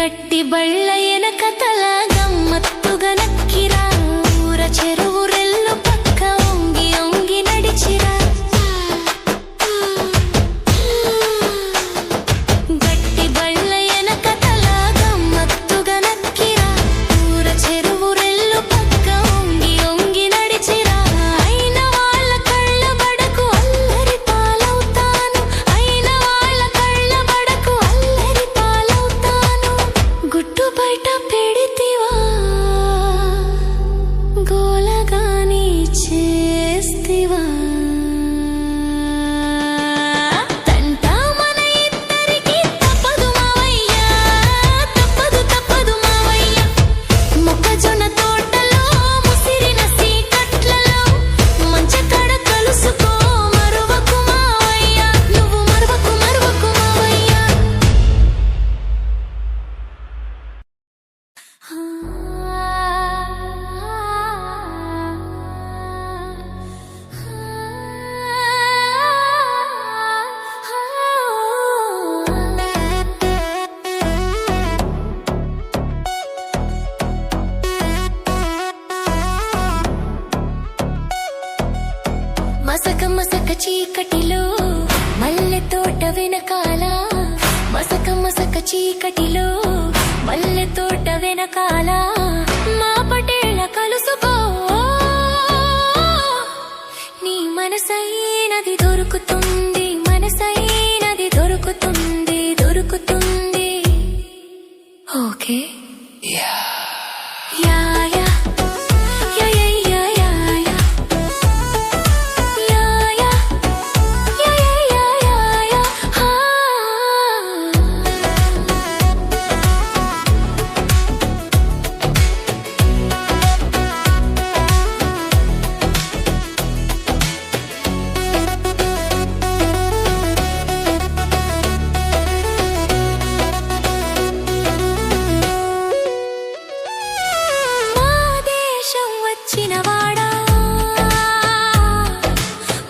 గట్టి బళ్ళ ఎనక తల గమ్మత్తుగా నక్కిరా ఊర చెరువు రెల్లు పక్క ఒంగి ఒంగి నడిచిరా గట్టి బళ్ళ ఎనక తల గమ్మత్తుగా నక్కిరా ఊర చెరువు రెల్లు పక్క ఒంగి ఒంగి నడిచిరా అయిన వాళ్ళ కళ్ళ బడకు అల్లరి పాలవుతాను అయిన వాళ్ళ కళ్ళ బడకు అల్లరి పాలవుతాను గుట్టు బయట పెడితివా గోలగాని చేస్తివా తంట మన ఇద్దరికి తప్పదు మావయ్యా తప్పదు తప్పదు మావయ్యా మొక్కజొన్న తోటలో ముసిరిన సీకట్లలో మంచకాడ కలుసుకో మరువకు మావయ్యా నువ్వు మరువకు మరువకు మావయ్యా మసక మసక చీకటిలో మల్లె తోట వెనకాల మసక మసక చీకటిలో మల్లె తోట వెనకాల మా పటేళ్ళ కలుసుకో నీ మనసైనది దొరుకుతుంది మనసైనది దొరుకుతుంది దొరుకుతుంది ఓకే యా యా యా యా యా యా యా మా దేశం వచ్చినవాడా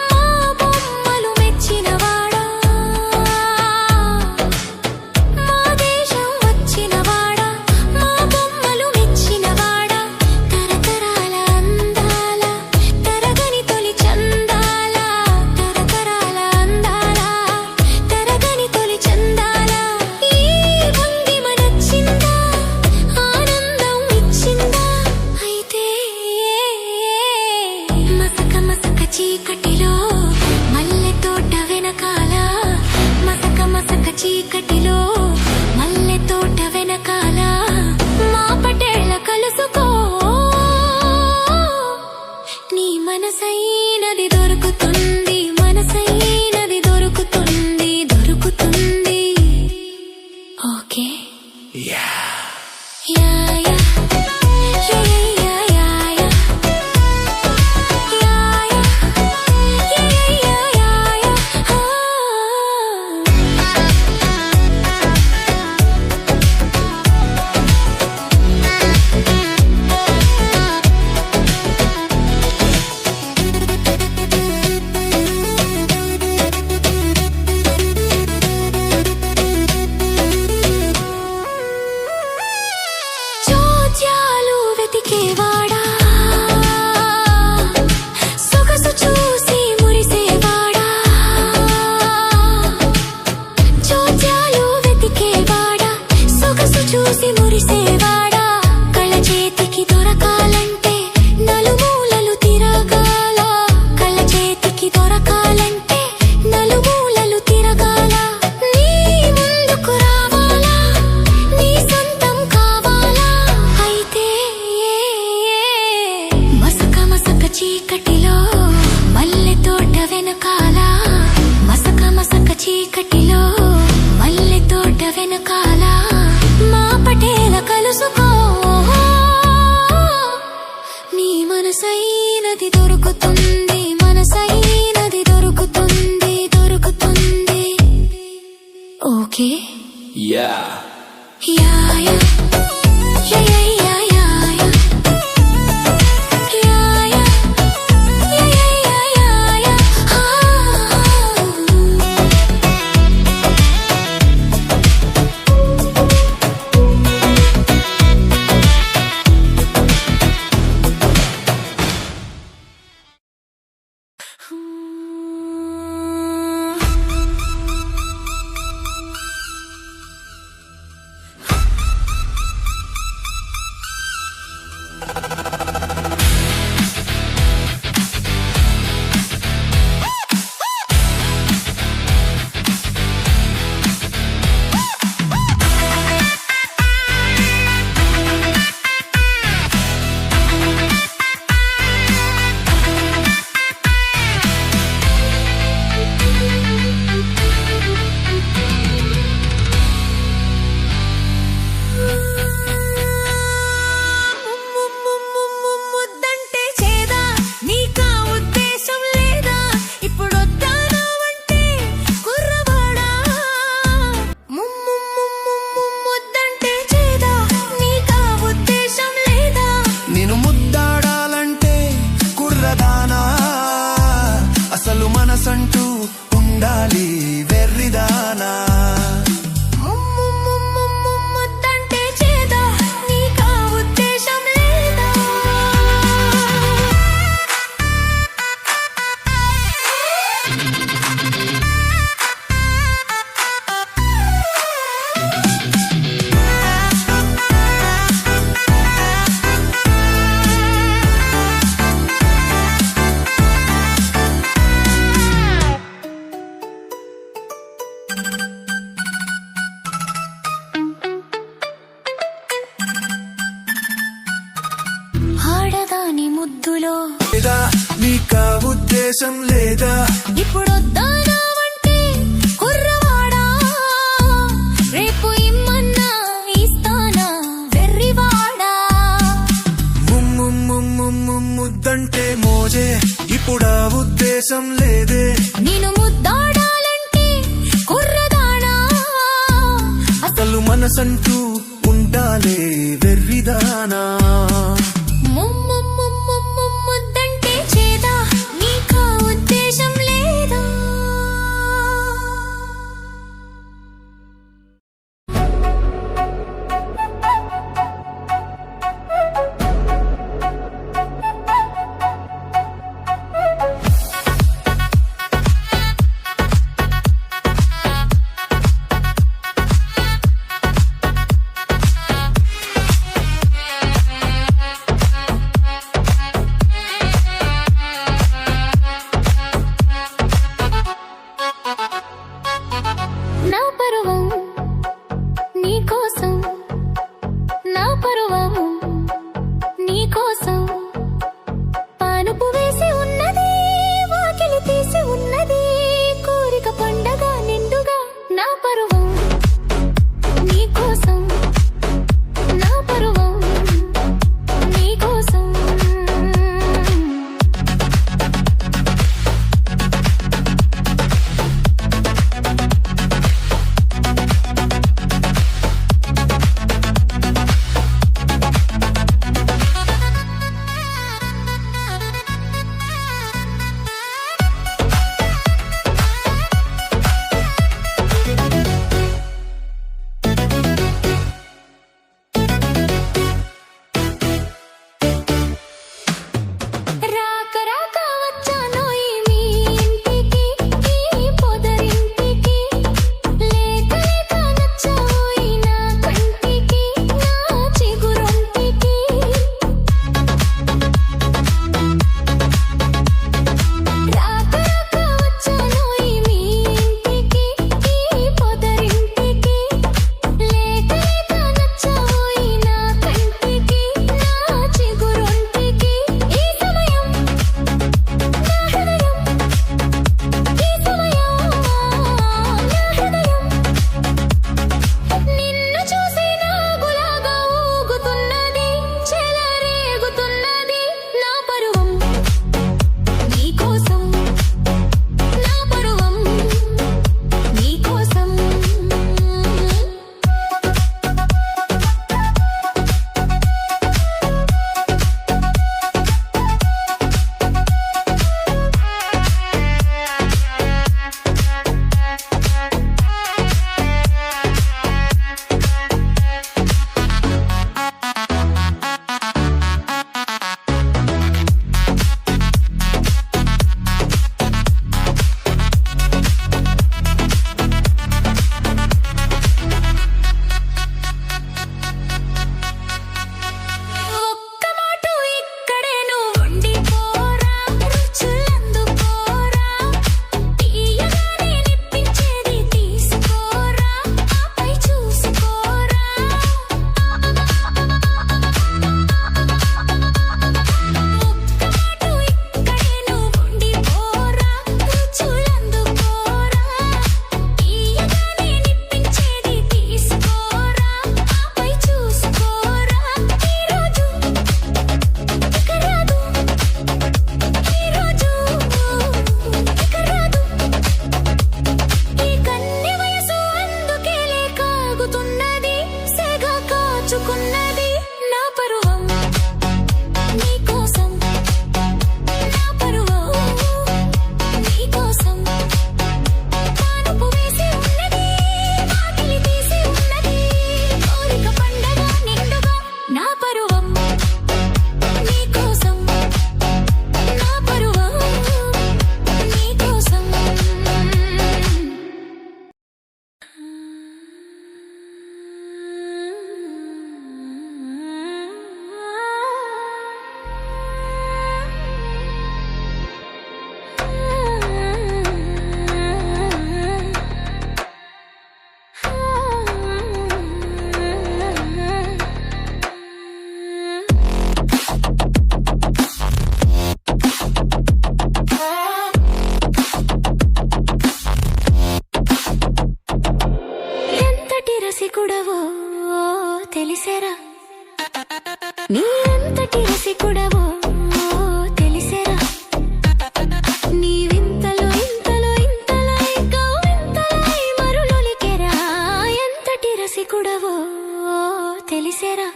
మా బొమ్మలు మెచ్చినవాడా మా దేశం వచ్చినవాడా మా బొమ్మలు మెచ్చినవాడా తరతరాల అందాల తరగని తొలి చందాల తరతరాల అందాల తరగని తొలి చందాల ఈ భంగిమ నచ్చిందా ఆనందం ఇచ్చిందా అయితే మసక మసక చీకటిలో మల్లె తోట వెనకాల మసక మసక చీకటిలో మల్లె తోట వెనకాల మా పటేళ్ళ కలుసుకో నీ మనసైనది దొరుకుతుంది మనసైనది దొరుకుతుంది దొరుకుతుంది ఓకే యా యా యా యా యా యా యా యా యా యా యా చోద్యాలు వెతికేవాడా సొగసు చూసి మురిసేవాడా చోద్యాలు వెతికేవాడా సొగసు చూసి మురిసేవాడా కళ్ళ చేతికి దొరకాలంటే నలుమూలలు తిరగాల కళ్ళ చేతికి దొరకాలంటే నలుమూలలు తిరగాల నీ ముందుకు రావాలా నీ సొంతం కావాలా అయితే మసక మసక చీకటిలో మల్లె తోట వెనకాల మసక మసక చీకటిలో మల్లె తోట వెనకాల మా పటేల కలుసుకో నీ మనసైనది దొరుకుతుంది మనసైనది దొరుకుతుంది దొరుకుతుంది ఓకే యా యా యా యా యా యా యా యా యా యా యా యా యా ఆ ఉద్దేశం లేదా? ఇప్పుడొద్దానావంటే కుర్రవాడా, రేపు ఇమ్మన్నా ఇస్తానా వెర్రివాడా? ముద్దంటే మోజే, ఇప్పుడా ఉద్దేశం లేదే. నేను ముద్దాడాలంటే కుర్రదానా, అసలు మనసంటూ ఉండాలే వెర్రిదానా. ముద్దంటే చేదా, నీకా ఉద్దేశం లేదా? నా పరువం నీకోసం, నా పరువం నీకోసం, పానుపు వేసి ఉన్నది, వాకిలి తీసి ఉన్నది, కోరిక పండగ నిండుగా. నా పరువం నీకోసం, నా పరువం నీకోసం. రాక రాక వచ్చానోయ్ మీ ఇంటికి, ఈ పొదరింటికి, లేక లేక నచ్చావోయ్ నా కంటికి, నా చిగురొంటికి. రాక రాక వచ్చానోయ్ మీ ఇంటికి, ఈ పొదరింటికి, లేక లేక నచ్చావోయ్ నా కంటికి, నా చిగురొంటికి. ఈ సమయం నా హృదయం, ఈ సమయం నా హృదయం, నిన్ను చూసి నాగులాగా ఊగుతున్నది, చెలరేగుతున్నది. నా పరువం నీకోసం, నా పరువం నీకోసం. ఒక్క మాట ఇక్కడే నువ్వు ఉండిపోరా, రుచులందుకోరా, తీయగానే నిప్పించేది తీసుకోరా, ఆపై చూసుకోరా. ఒక్క మాట ఇక్కడే నువ్వు ఉండిపోరా, రుచులందుకోరా, తీయగానే నిప్పించేది తీసుకోరా, ఆపై చూసుకోరా. ఈరోజు ఇక రాదు, ఈరోజు ఇక రాదు, ఈ కన్నె వయసు అందుకేలే కాగుతున్నది, సెగ కాచుకున్నది. నా పరువం నీకోసం, నా పరువం నీకోసం, పానుపు వేసి ఉన్నది, వాకిలి తీసి ఉన్నది, కోరిక పండగ నిండుగా. నా పరువం నీకోసం, నా పరువం నీకోసం. తెలిసేరా నీవెంతటి రసికుడవో తెలిసేరా నీ వింతలో ఇంతలో ఇంతలై కవ్వింతలై మరులొలికెరా ఎంతటి రసికుడవో తెలిసేరా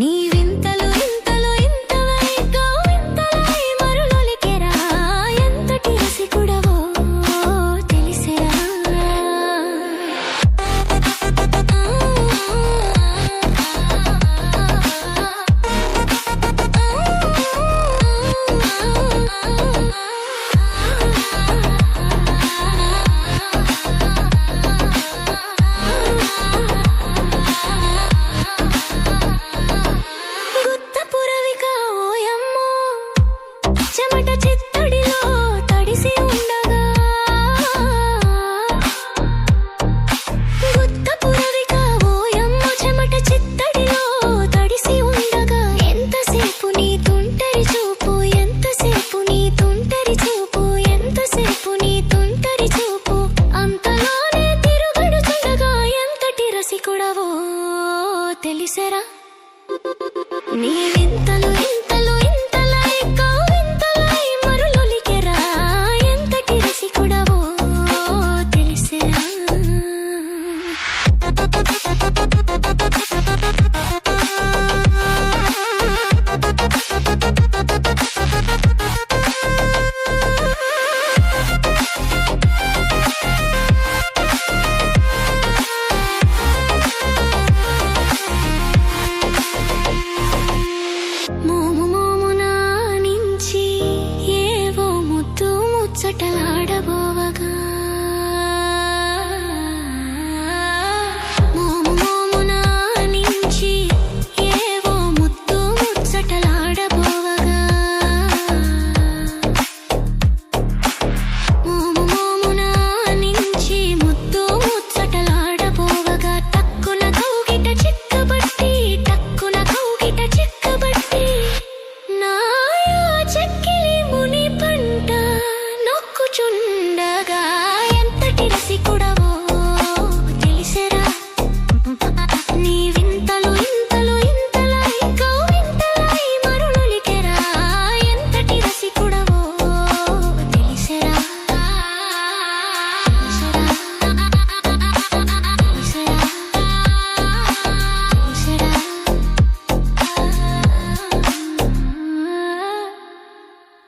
నీ వింతలో ఇంతలో ఇంతలై కవ్వింతలై మరులొలికెరా ఎంతటి రసికుడవో తెలిసేరా గుత్తపురవిక ఓయమ్మో చెమట చిత్తడిలో తడిసి ఉండగా గుత్తపురవిక ఓయమ్మో చెమట చిత్తడిలో తడిసి ఉండగా ఎంతసేపు నీ తుంటరి చూపు ఎంతసేపు నీ తుంటరి చూపు ఎంతసేపు నీ తుంటరి చూపు అంతలోనే తిరుగడుచుండగా ఎంతటి రసికుడవో తెలిసెరా నీ వింత